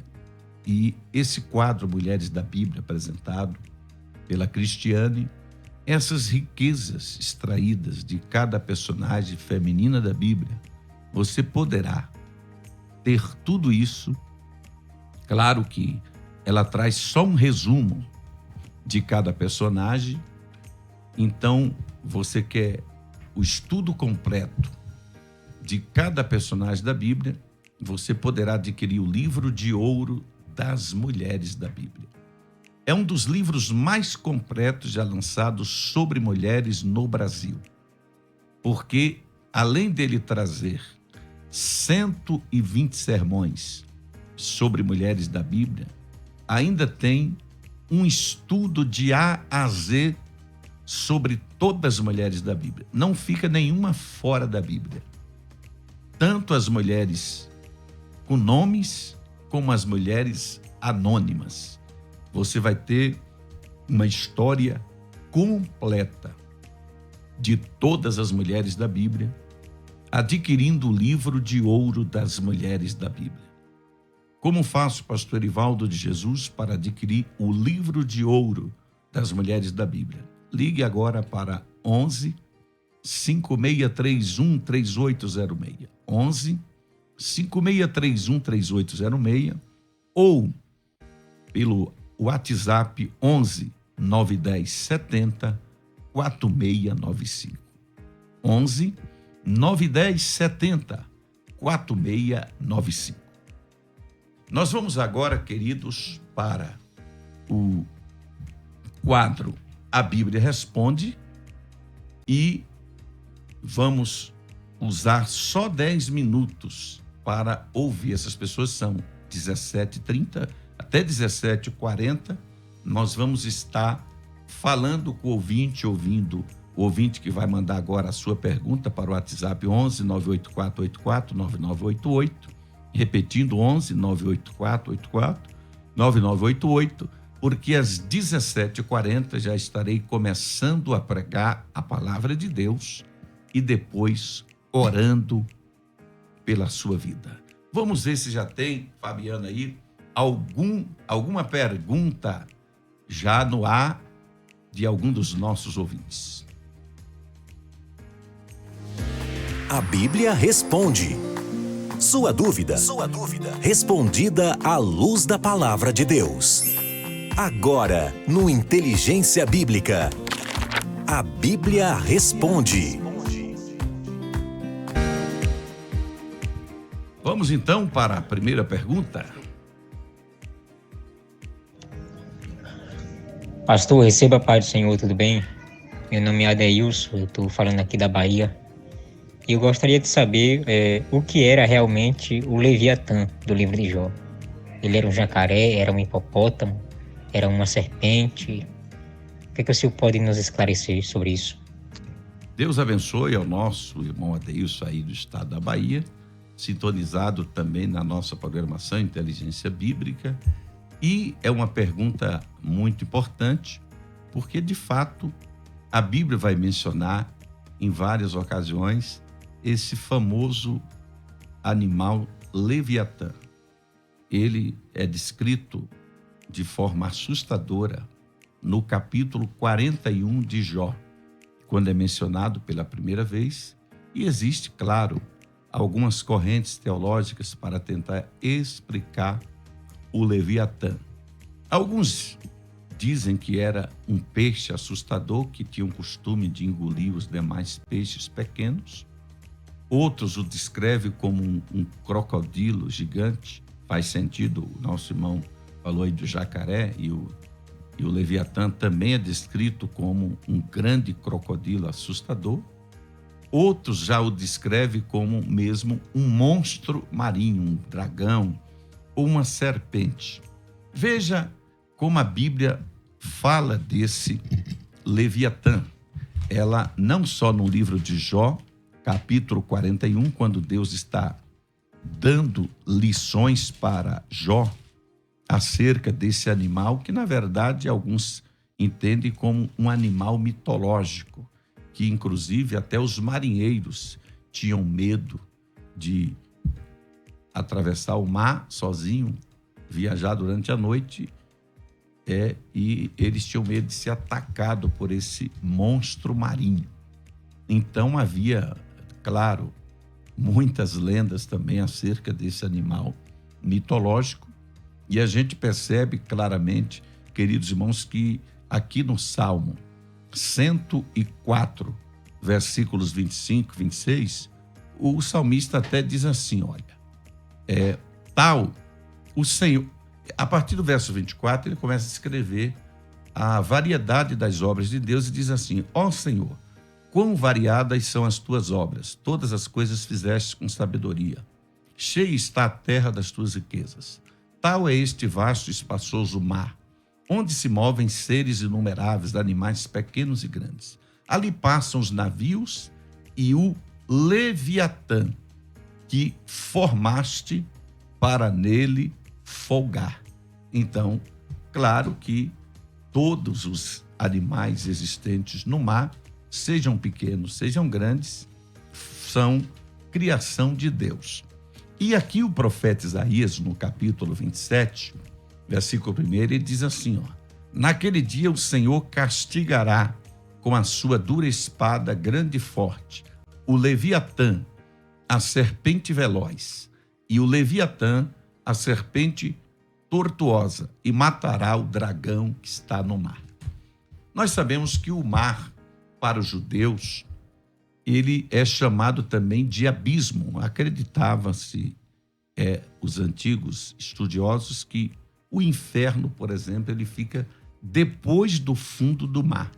e esse quadro Mulheres da Bíblia apresentado pela Cristiane, essas riquezas extraídas de cada personagem feminina da Bíblia, você poderá ter tudo isso. Claro que ela traz só um resumo de cada personagem. Então, você quer o estudo completo de cada personagem da Bíblia, você poderá adquirir o livro de ouro das Mulheres da Bíblia. É um dos livros mais completos já lançados sobre mulheres no Brasil, porque além dele trazer 120 sermões sobre mulheres da Bíblia, ainda tem um estudo de A a Z sobre todas as mulheres da Bíblia. Não fica nenhuma fora da Bíblia. Tanto as mulheres com nomes, como as mulheres anônimas. Você vai ter uma história completa de todas as mulheres da Bíblia, adquirindo o livro de ouro das Mulheres da Bíblia. Como faço, pastor Erivaldo de Jesus, para adquirir o livro de ouro das Mulheres da Bíblia? Ligue agora para 11 5631 3806. 11 5631 3806 ou pelo WhatsApp 11 910 70 4695. 11 910 70 4695. Nós vamos agora, queridos, para o quadro A Bíblia Responde e vamos usar só 10 minutos para ouvir. Essas pessoas são 17h30 até 17h40. Nós vamos estar falando com o ouvinte, ouvindo o ouvinte que vai mandar agora a sua pergunta para o WhatsApp 11 984 84 9988. Repetindo, 11 984 84 9988, porque às 17h40 já estarei começando a pregar a palavra de Deus e depois orando pela sua vida. Vamos ver se já tem, Fabiana, aí, alguma pergunta já no ar de algum dos nossos ouvintes. A Bíblia Responde. Sua dúvida respondida à luz da palavra de Deus. Agora, no Inteligência Bíblica, a Bíblia Responde. Vamos então para a primeira pergunta. Pastor, receba a paz do Senhor, tudo bem? Meu nome é Adeilson, eu estou falando aqui da Bahia. E eu gostaria de saber o que era realmente o Leviatã do livro de Jó. Ele era um jacaré, era um hipopótamo, era uma serpente? O que o senhor pode nos esclarecer sobre isso? Deus abençoe ao nosso irmão Adeilson aí do estado da Bahia, sintonizado também na nossa programação Inteligência Bíblica. E é uma pergunta muito importante, porque de fato a Bíblia vai mencionar em várias ocasiões esse famoso animal Leviatã. Ele é descrito de forma assustadora no capítulo 41 de Jó, quando é mencionado pela primeira vez, e existe, claro, algumas correntes teológicas para tentar explicar o Leviatã. Alguns dizem que era um peixe assustador que tinha o costume de engolir os demais peixes pequenos. Outros o descrevem como um crocodilo gigante. Faz sentido, o nosso irmão falou aí do jacaré, e o Leviatã também é descrito como um grande crocodilo assustador. Outros já o descrevem como mesmo um monstro marinho, um dragão ou uma serpente. Veja como a Bíblia fala desse Leviatã. Ela não só no livro de Jó, capítulo 41, quando Deus está dando lições para Jó acerca desse animal, que na verdade alguns entendem como um animal mitológico, que inclusive até os marinheiros tinham medo de atravessar o mar sozinho, viajar durante a noite, e eles tinham medo de ser atacado por esse monstro marinho. Então havia, claro, muitas lendas também acerca desse animal mitológico, e a gente percebe claramente, queridos irmãos, que aqui no Salmo 104, versículos 25 e 26, o salmista até diz assim, olha, tal o Senhor. A partir do verso 24, ele começa a escrever a variedade das obras de Deus e diz assim, ó Senhor, quão variadas são as tuas obras, todas as coisas fizeste com sabedoria. Cheia está a terra das tuas riquezas. Tal é este vasto e espaçoso mar, onde se movem seres inumeráveis, animais pequenos e grandes. Ali passam os navios e o Leviatã, que formaste para nele folgar. Então, claro que todos os animais existentes no mar, sejam pequenos, sejam grandes, são criação de Deus. E aqui o profeta Isaías, no capítulo 27, versículo 1, ele diz assim, naquele dia o Senhor castigará com a sua dura espada grande e forte o Leviatã, a serpente veloz, e o Leviatã, a serpente tortuosa, e matará o dragão que está no mar. Nós sabemos que o mar, para os judeus, ele é chamado também de abismo. Acreditava-se, os antigos estudiosos, que o inferno, por exemplo, ele fica depois do fundo do mar.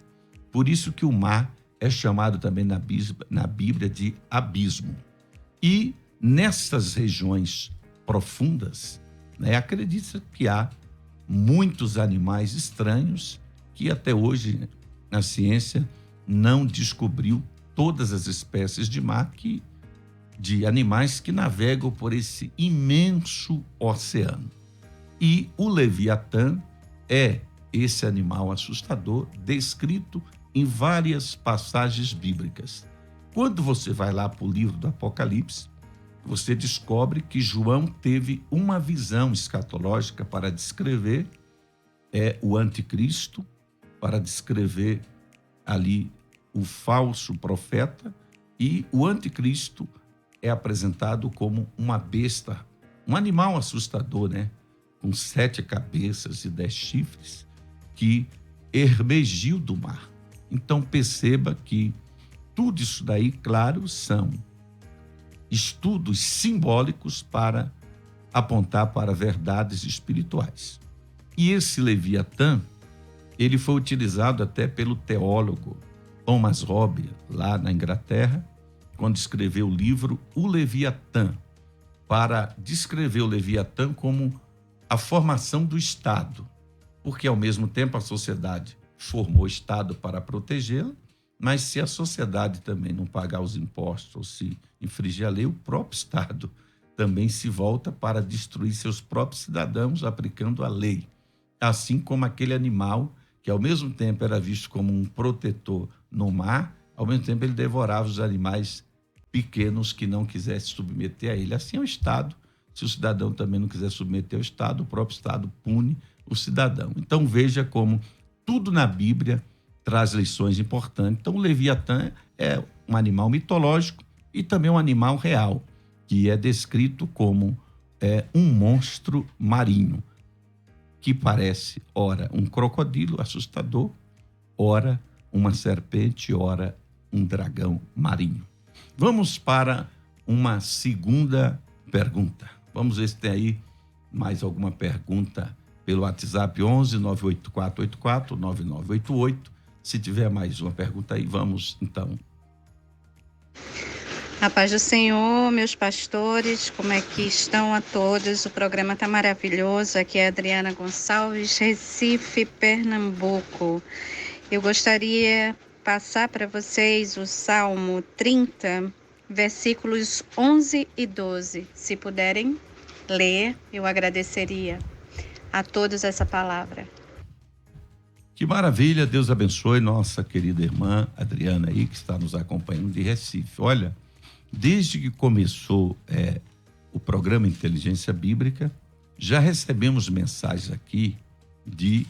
Por isso que o mar é chamado também na Bíblia de abismo. E nessas regiões profundas, acredita-se que há muitos animais estranhos que até hoje a ciência não descobriu todas as espécies de mar, de animais que navegam por esse imenso oceano. E o Leviatã é esse animal assustador descrito em várias passagens bíblicas. Quando você vai lá para o livro do Apocalipse, você descobre que João teve uma visão escatológica para descrever o anticristo, para descrever ali o falso profeta, e o anticristo é apresentado como uma besta, um animal assustador, com 7 cabeças e 10 chifres, que emergiu do mar. Então perceba que tudo isso daí, claro, são estudos simbólicos para apontar para verdades espirituais. E esse Leviatã, ele foi utilizado até pelo teólogo Thomas Hobbes, lá na Inglaterra, quando escreveu o livro O Leviatã, para descrever o Leviatã como a formação do Estado, porque ao mesmo tempo a sociedade formou o Estado para protegê-la, mas se a sociedade também não pagar os impostos ou se infringir a lei, o próprio Estado também se volta para destruir seus próprios cidadãos aplicando a lei. Assim como aquele animal que ao mesmo tempo era visto como um protetor no mar, ao mesmo tempo ele devorava os animais pequenos que não quisessem submeter a ele. Assim é o Estado. Se o cidadão também não quiser submeter ao Estado, o próprio Estado pune o cidadão. Então veja como tudo na Bíblia traz lições importantes. Então o Leviatã é um animal mitológico e também um animal real, que é descrito como um monstro marinho, que parece, ora, um crocodilo assustador, ora, uma serpente, ora, um dragão marinho. Vamos para uma segunda pergunta. Vamos ver se tem aí mais alguma pergunta pelo WhatsApp 11 98484 9988. Se tiver mais uma pergunta aí, vamos então. A paz do Senhor, meus pastores, como é que estão a todos? O programa está maravilhoso. Aqui é a Adriana Gonçalves, Recife, Pernambuco. Eu gostaria de passar para vocês o Salmo 30, versículos 11 e 12. Se puderem ler, eu agradeceria a todos essa palavra. Que maravilha, Deus abençoe nossa querida irmã Adriana aí, que está nos acompanhando de Recife. Olha, desde que começou o programa Inteligência Bíblica, já recebemos mensagens aqui de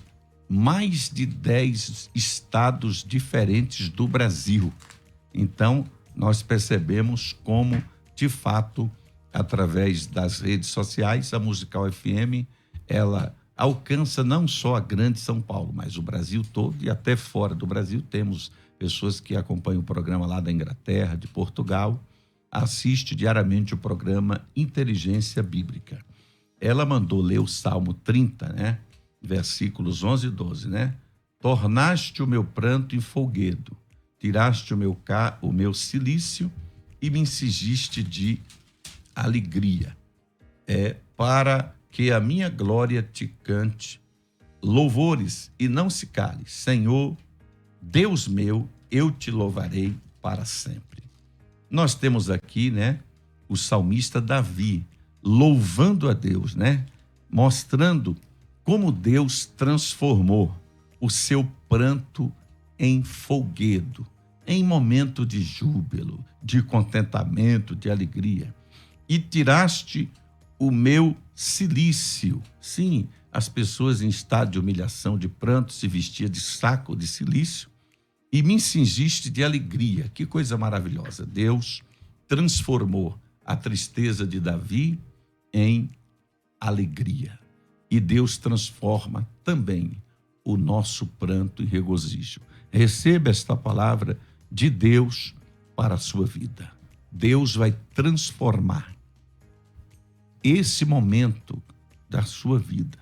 mais de 10 estados diferentes do Brasil. Então, nós percebemos como, de fato, através das redes sociais, a Musical FM, ela alcança não só a grande São Paulo, mas o Brasil todo, e até fora do Brasil temos pessoas que acompanham o programa lá da Inglaterra, de Portugal, assiste diariamente o programa Inteligência Bíblica. Ela mandou ler o Salmo 30, né? Versículos 11 e 12, né? Tornaste o meu pranto em folguedo, tiraste o meu cilício e me cingiste de alegria. Para que a minha glória te cante louvores e não se cale. Senhor, Deus meu, eu te louvarei para sempre. Nós temos aqui, né, o salmista Davi louvando a Deus, né, mostrando como Deus transformou o seu pranto em folguedo, em momento de júbilo, de contentamento, de alegria. E tiraste o meu cilício. Sim, as pessoas em estado de humilhação, de pranto, se vestiam de saco de cilício e me cingiste de alegria. Que coisa maravilhosa. Deus transformou a tristeza de Davi em alegria. E Deus transforma também o nosso pranto em regozijo. Receba esta palavra de Deus para a sua vida. Deus vai transformar esse momento da sua vida,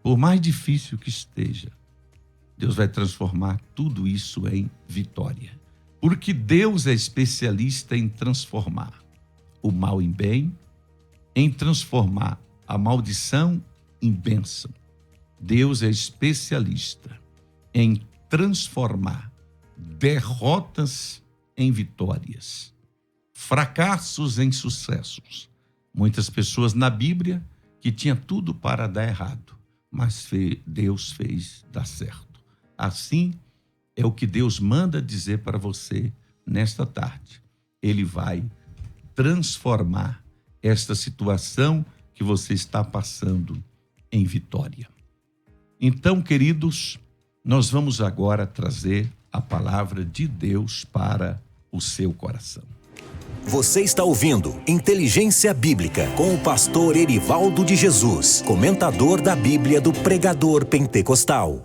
por mais difícil que esteja, Deus vai transformar tudo isso em vitória. Porque Deus é especialista em transformar o mal em bem, em transformar a maldição em bênção. Deus é especialista em transformar derrotas em vitórias, fracassos em sucessos. Muitas pessoas na Bíblia que tinham tudo para dar errado, mas Deus fez dar certo. Assim é o que Deus manda dizer para você nesta tarde. Ele vai transformar esta situação que você está passando em vitória. Então, queridos, nós vamos agora trazer a palavra de Deus para o seu coração. Você está ouvindo Inteligência Bíblica com o pastor Erivaldo de Jesus, comentador da Bíblia do Pregador Pentecostal.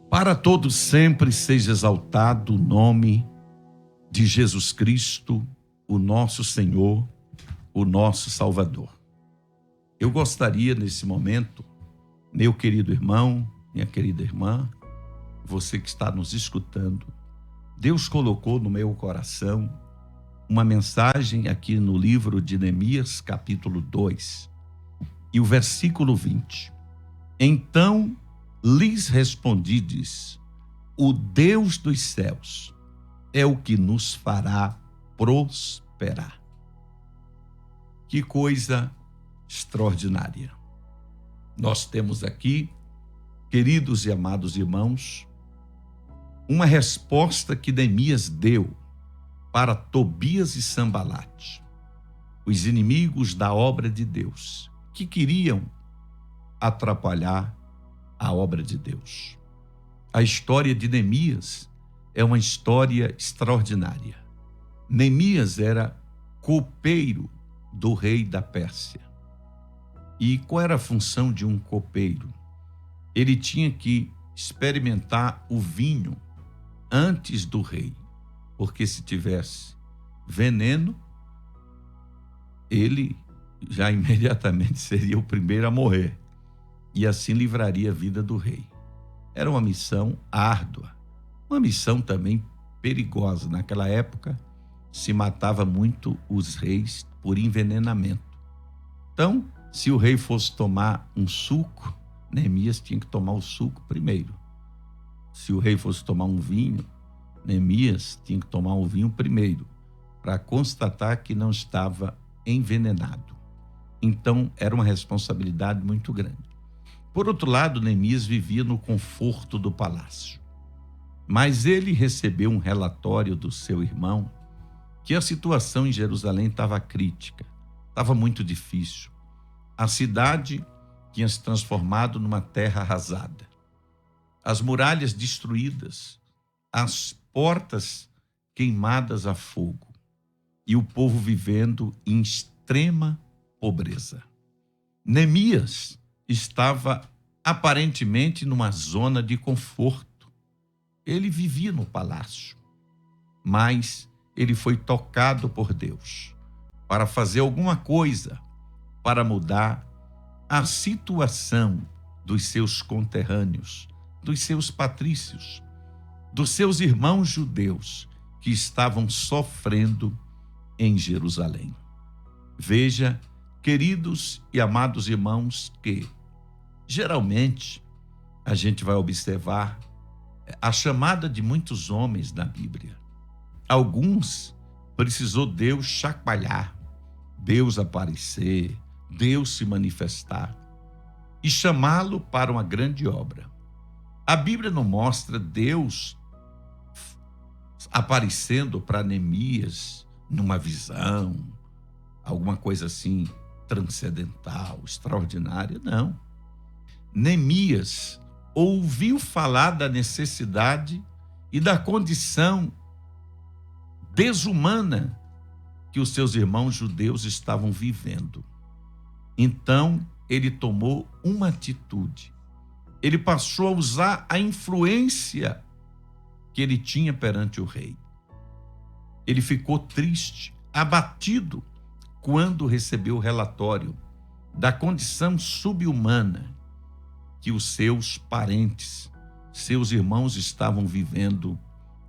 Para todos sempre seja exaltado o nome de Jesus Cristo, o nosso Senhor, o nosso Salvador. Eu gostaria nesse momento, meu querido irmão, minha querida irmã, você que está nos escutando, Deus colocou no meu coração uma mensagem aqui no livro de Neemias, capítulo 2, e o versículo 20. Então lhes respondides: o Deus dos céus é o que nos fará prosperar. Que coisa extraordinária. Nós temos aqui, queridos e amados irmãos, uma resposta que Neemias deu para Tobias e Sambalate, os inimigos da obra de Deus, que queriam atrapalhar a obra de Deus. A história de Neemias é uma história extraordinária. Neemias era copeiro do rei da Pérsia. E qual era a função de um copeiro? Ele tinha que experimentar o vinho antes do rei, porque se tivesse veneno, ele já imediatamente seria o primeiro a morrer e assim livraria a vida do rei. Era uma missão árdua, uma missão também perigosa. Naquela época se matava muito os reis por envenenamento. Então, se o rei fosse tomar um suco, Neemias tinha que tomar o suco primeiro. Se o rei fosse tomar um vinho, Neemias tinha que tomar o vinho primeiro, para constatar que não estava envenenado. Então, era uma responsabilidade muito grande. Por outro lado, Neemias vivia no conforto do palácio. Mas ele recebeu um relatório do seu irmão que a situação em Jerusalém estava crítica, estava muito difícil. A cidade tinha se transformado numa terra arrasada. As muralhas destruídas, as portas queimadas a fogo e o povo vivendo em extrema pobreza. Neemias estava aparentemente numa zona de conforto. Ele vivia no palácio, mas ele foi tocado por Deus para fazer alguma coisa para mudar a situação dos seus conterrâneos, dos seus patrícios, dos seus irmãos judeus que estavam sofrendo em Jerusalém. Veja, queridos e amados irmãos, que geralmente a gente vai observar a chamada de muitos homens na Bíblia. Alguns precisou Deus chacoalhar, Deus aparecer, Deus se manifestar e chamá-lo para uma grande obra. A Bíblia não mostra Deus aparecendo para Neemias numa visão, alguma coisa assim transcendental, extraordinária, não. Neemias ouviu falar da necessidade e da condição desumana que os seus irmãos judeus estavam vivendo. Então, ele tomou uma atitude. Ele passou a usar a influência que ele tinha perante o rei. Ele ficou triste, abatido, quando recebeu o relatório da condição subhumana que os seus parentes, seus irmãos estavam vivendo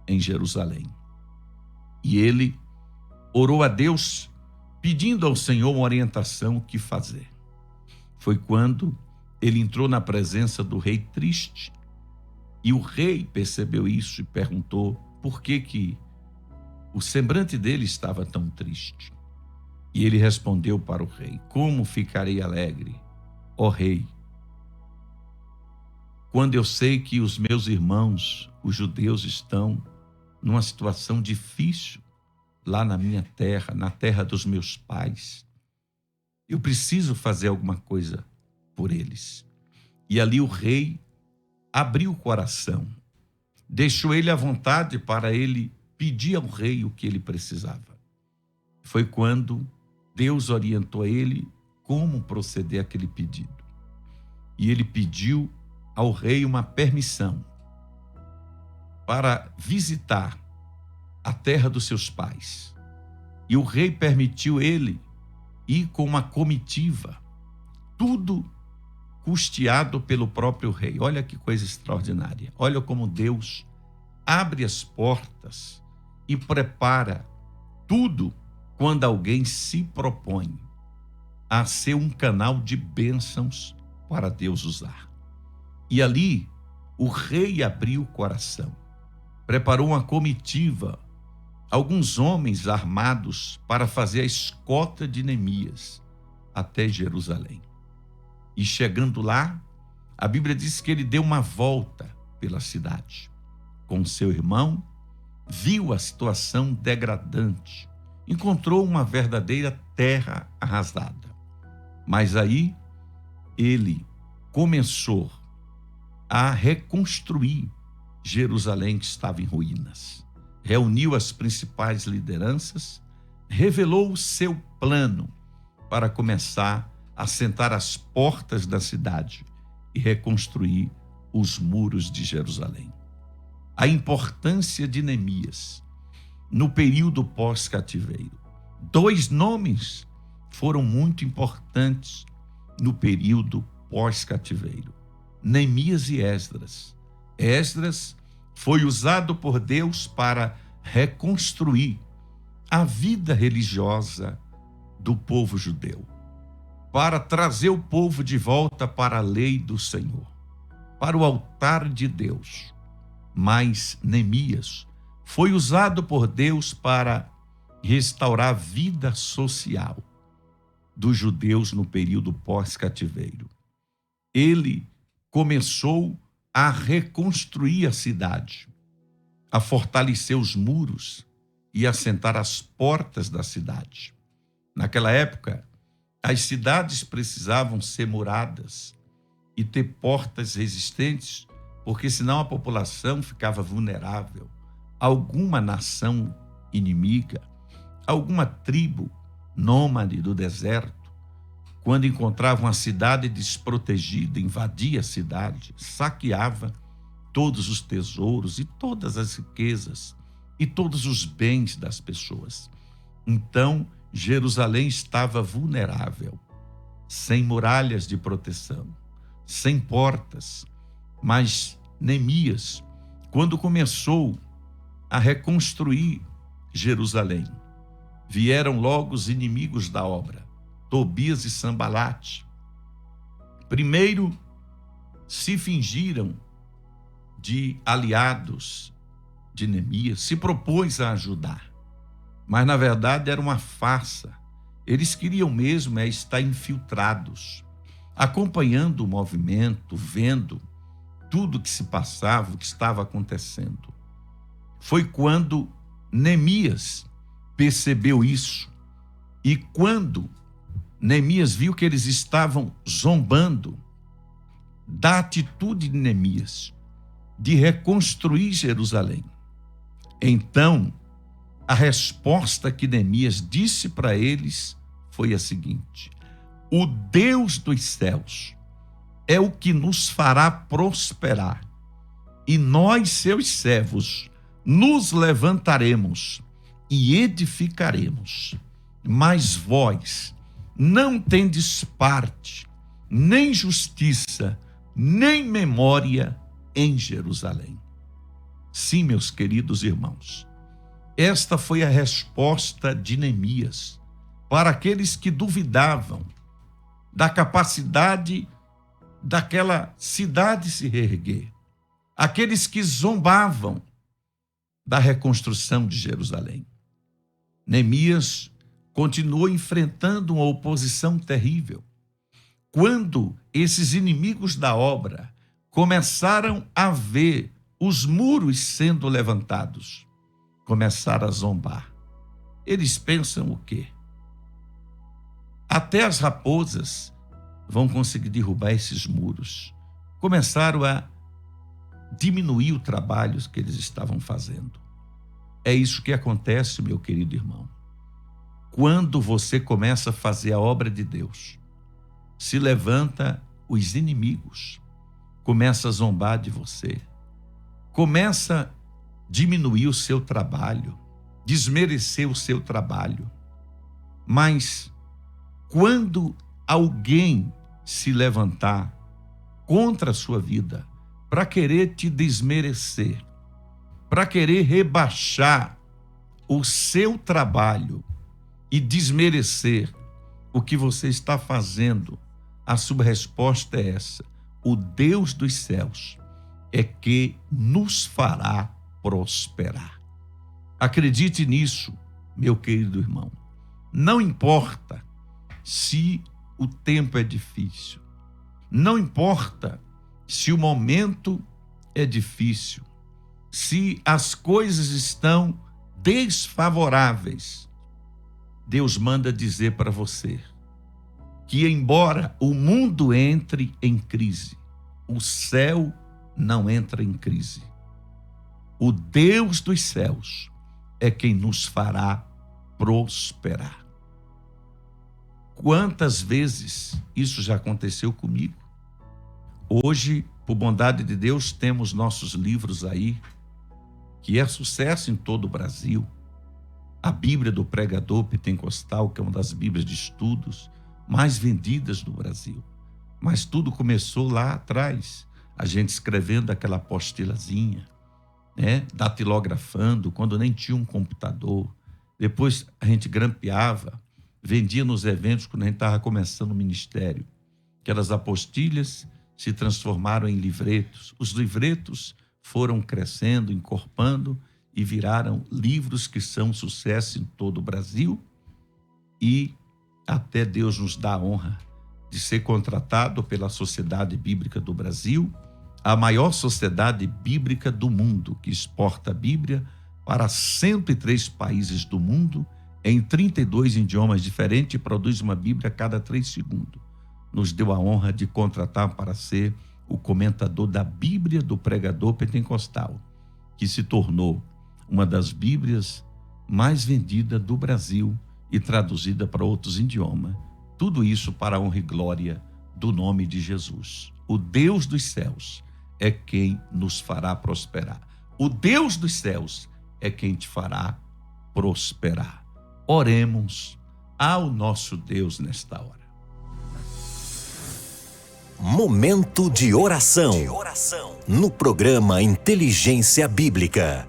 em Jerusalém. E ele orou a Deus, pedindo ao Senhor uma orientação o que fazer. Foi quando ele entrou na presença do rei triste, e o rei percebeu isso e perguntou por que o semblante dele estava tão triste. E ele respondeu para o rei: como ficarei alegre, ó rei, quando eu sei que os meus irmãos, os judeus, estão numa situação difícil lá na minha terra, na terra dos meus pais. Eu preciso fazer alguma coisa por eles. E ali o rei abriu o coração, deixou ele à vontade para ele pedir ao rei o que ele precisava. Foi quando Deus orientou a ele como proceder aquele pedido. E ele pediu ao rei uma permissão para visitar a terra dos seus pais. E o rei permitiu ele ir com uma comitiva, tudo custeado pelo próprio rei. Olha que coisa extraordinária. Olha como Deus abre as portas e prepara tudo quando alguém se propõe a ser um canal de bênçãos para Deus usar. E ali o rei abriu o coração, preparou uma comitiva, alguns homens armados para fazer a escolta de Neemias até Jerusalém. E chegando lá, a Bíblia diz que ele deu uma volta pela cidade com seu irmão, viu a situação degradante, encontrou uma verdadeira terra arrasada. Mas aí ele começou a reconstruir Jerusalém, que estava em ruínas. Reuniu as principais lideranças, revelou o seu plano para começar a assentar as portas da cidade e reconstruir os muros de Jerusalém. A importância de Neemias no período pós-cativeiro. 2 nomes foram muito importantes no período pós-cativeiro: Neemias e Esdras. Esdras foi usado por Deus para reconstruir a vida religiosa do povo judeu, para trazer o povo de volta para a lei do Senhor, para o altar de Deus. Mas Neemias foi usado por Deus para restaurar a vida social dos judeus no período pós-cativeiro. Ele começou a reconstruir a cidade, a fortalecer os muros e assentar as portas da cidade. Naquela época, as cidades precisavam ser muradas e ter portas resistentes, porque senão a população ficava vulnerável a alguma nação inimiga, alguma tribo nômade do deserto, quando encontrava uma cidade desprotegida, invadia a cidade, saqueava todos os tesouros e todas as riquezas e todos os bens das pessoas. Então, Jerusalém estava vulnerável, sem muralhas de proteção, sem portas. Mas Neemias, quando começou a reconstruir Jerusalém, vieram logo os inimigos da obra, Tobias e Sanbalate. Primeiro, se fingiram de aliados de Neemias, se propôs a ajudar, mas na verdade era uma farsa. Eles queriam mesmo estar infiltrados, acompanhando o movimento, vendo tudo que se passava, o que estava acontecendo. Foi quando Neemias percebeu isso, e quando Neemias viu que eles estavam zombando da atitude de Neemias de reconstruir Jerusalém, então a resposta que Neemias disse para eles foi a seguinte: o Deus dos céus é o que nos fará prosperar, e nós, seus servos, nos levantaremos e edificaremos. Mas vós não tendes parte, nem justiça, nem memória em Jerusalém. Sim, meus queridos irmãos, esta foi a resposta de Neemias para aqueles que duvidavam da capacidade daquela cidade se reerguer, aqueles que zombavam da reconstrução de Jerusalém. Neemias continuou enfrentando uma oposição terrível. Quando esses inimigos da obra começaram a ver os muros sendo levantados, começaram a zombar. Eles pensam o quê? Até as raposas vão conseguir derrubar esses muros. Começaram a diminuir o trabalho que eles estavam fazendo. É isso que acontece, meu querido irmão. Quando você começa a fazer a obra de Deus, se levanta os inimigos, começa a zombar de você, começa a diminuir o seu trabalho, desmerecer o seu trabalho. Mas quando alguém se levantar contra a sua vida, para querer te desmerecer, para querer rebaixar o seu trabalho e desmerecer o que você está fazendo, a sua resposta é essa: o Deus dos céus é que nos fará prosperar. Acredite nisso, meu querido irmão. Não importa se o tempo é difícil, não importa se o momento é difícil, se as coisas estão desfavoráveis, Deus manda dizer para você: que, embora o mundo entre em crise, o céu não entra em crise. O Deus dos céus é quem nos fará prosperar. Quantas vezes isso já aconteceu comigo? Hoje, por bondade de Deus, temos nossos livros aí, que é sucesso em todo o Brasil. A Bíblia do Pregador Pentecostal, que é uma das Bíblias de estudos mais vendidas do Brasil. Mas tudo começou lá atrás, a gente escrevendo aquela apostilazinha, né? Datilografando, quando nem tinha um computador. Depois a gente grampeava, vendia nos eventos quando a gente estava começando o ministério. Aquelas apostilhas se transformaram em livretos. Os livretos foram crescendo, encorpando e viraram livros que são sucesso em todo o Brasil. E até Deus nos dá a honra de ser contratado pela Sociedade Bíblica do Brasil, a maior sociedade bíblica do mundo, que exporta a Bíblia para 103 países do mundo, em 32 idiomas diferentes, e produz uma Bíblia a cada 3 segundos. Nos deu a honra de contratar para ser o comentador da Bíblia do Pregador Pentecostal, que se tornou uma das Bíblias mais vendidas do Brasil e traduzida para outros idiomas. Tudo isso para a honra e glória do nome de Jesus. O Deus dos céus é quem nos fará prosperar. O Deus dos céus é quem te fará prosperar. Oremos ao nosso Deus nesta hora. Momento de oração. No programa Inteligência Bíblica.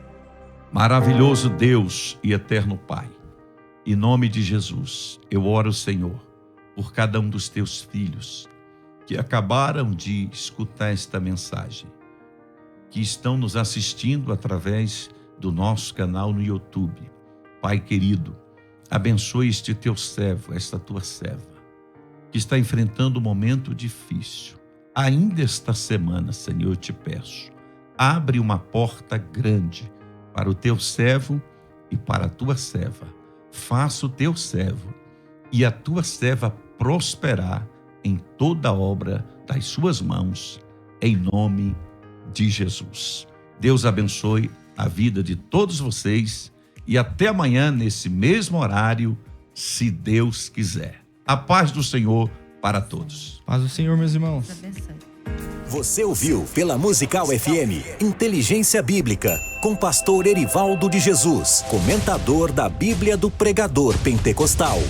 Maravilhoso Deus e eterno Pai, em nome de Jesus, eu oro, Senhor, por cada um dos teus filhos que acabaram de escutar esta mensagem, que estão nos assistindo através do nosso canal no YouTube. Pai querido, abençoe este teu servo, esta tua serva, que está enfrentando um momento difícil. Ainda esta semana, Senhor, eu te peço, abre uma porta grande para o teu servo e para a tua serva. Faça o teu servo e a tua serva prosperar em toda a obra das suas mãos, em nome de Jesus. Deus abençoe a vida de todos vocês e até amanhã nesse mesmo horário, se Deus quiser. A paz do Senhor para todos. Paz do Senhor, meus irmãos. Deus abençoe. Você ouviu pela Musical FM Inteligência Bíblica com pastor Erivaldo de Jesus, comentador da Bíblia do Pregador Pentecostal.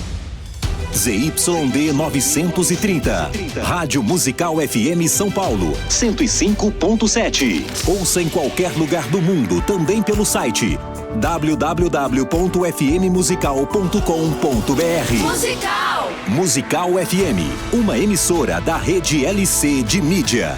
ZYD 930, Rádio Musical FM São Paulo, 105.7. Ouça em qualquer lugar do mundo, também pelo site www.fmmusical.com.br. Musical FM, uma emissora da rede LC de mídia.